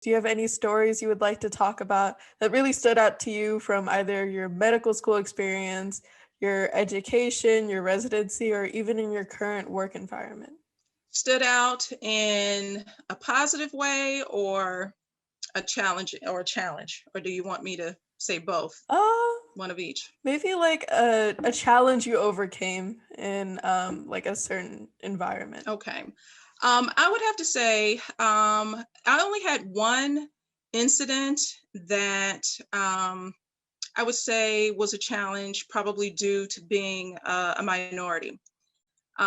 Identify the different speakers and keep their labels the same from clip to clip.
Speaker 1: Do you have any stories you would like to talk about that really stood out to you from either your medical school experience, your education, your residency, or even in your current work environment?
Speaker 2: Stood out in a positive way or a challenge, or do you want me to say both?
Speaker 1: Uh,
Speaker 2: One of each.
Speaker 1: Maybe like a challenge you overcame in like a certain environment.
Speaker 2: Okay. I would have to say I only had one incident that I would say was a challenge, probably due to being a minority.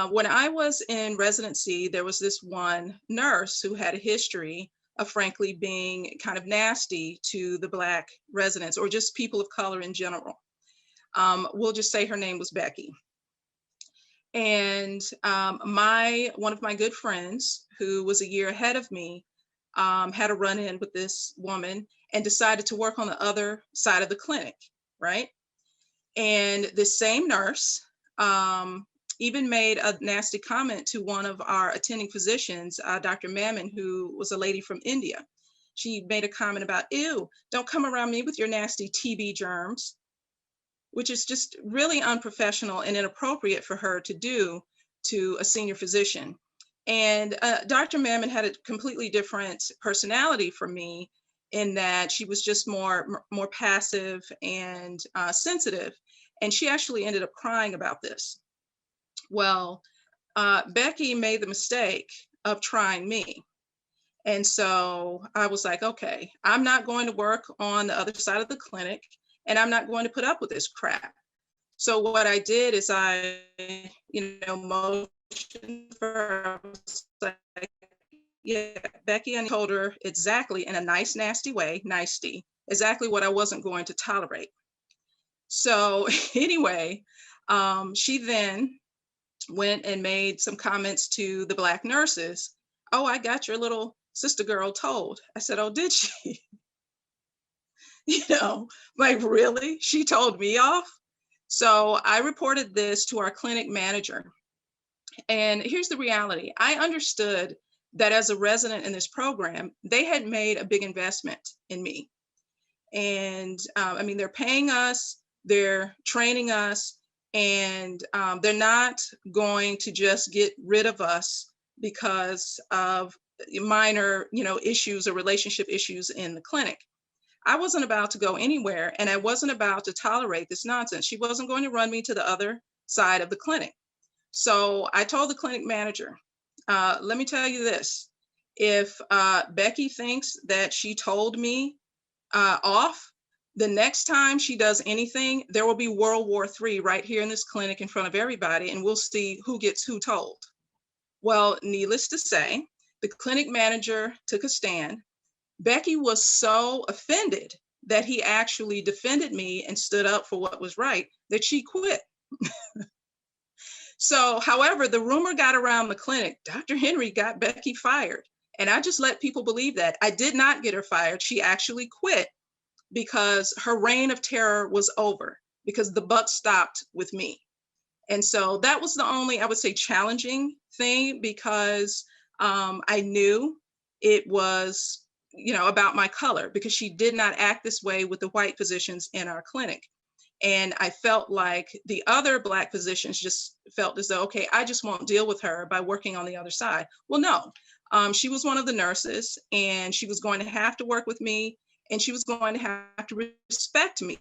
Speaker 2: When I was in residency, there was this one nurse who had a history of, frankly, being kind of nasty to the Black residents or just people of color in general. We'll just say her name was Becky. And one of my good friends, who was a year ahead of me, had a run-in with this woman and decided to work on the other side of the clinic, right? And this same nurse even made a nasty comment to one of our attending physicians, Dr. Mammon, who was a lady from India. She made a comment about, ew, don't come around me with your nasty TB germs, which is just really unprofessional and inappropriate for her to do to a senior physician. And Dr. Mammon had a completely different personality from me, in that she was just more passive and sensitive. And she actually ended up crying about this. Well, Becky made the mistake of trying me. And so I was like, okay, I'm not going to work on the other side of the clinic, and I'm not going to put up with this crap. So what I did is I, motioned for her. I was like, yeah, Becky, and told her exactly, in a nice, nasty way, exactly what I wasn't going to tolerate. So anyway, she then went and made some comments to the Black nurses. Oh, I got your little sister girl told. I said, oh, did she? Like, really? She told me off? So I reported this to our clinic manager. And here's the reality. I understood that as a resident in this program, they had made a big investment in me. And they're paying us, they're training us, and they're not going to just get rid of us because of minor, issues or relationship issues in the clinic. I wasn't about to go anywhere, and I wasn't about to tolerate this nonsense. She wasn't going to run me to the other side of the clinic. So I told the clinic manager, let me tell you this. If Becky thinks that she told me off, the next time she does anything, there will be World War III right here in this clinic in front of everybody, and we'll see who gets who told. Well, needless to say, the clinic manager took a stand. Becky was so offended that he actually defended me and stood up for what was right that she quit. So, however, the rumor got around the clinic, Dr. Henry got Becky fired. And I just let people believe that. I did not get her fired. She actually quit because her reign of terror was over, because the buck stopped with me. And so that was the only, I would say, challenging thing, because I knew it was, about my color, because she did not act this way with the white physicians in our clinic. And I felt like the other Black physicians just felt as though, okay, I just won't deal with her by working on the other side. Well, no, she was one of the nurses, and she was going to have to work with me, and she was going to have to respect me.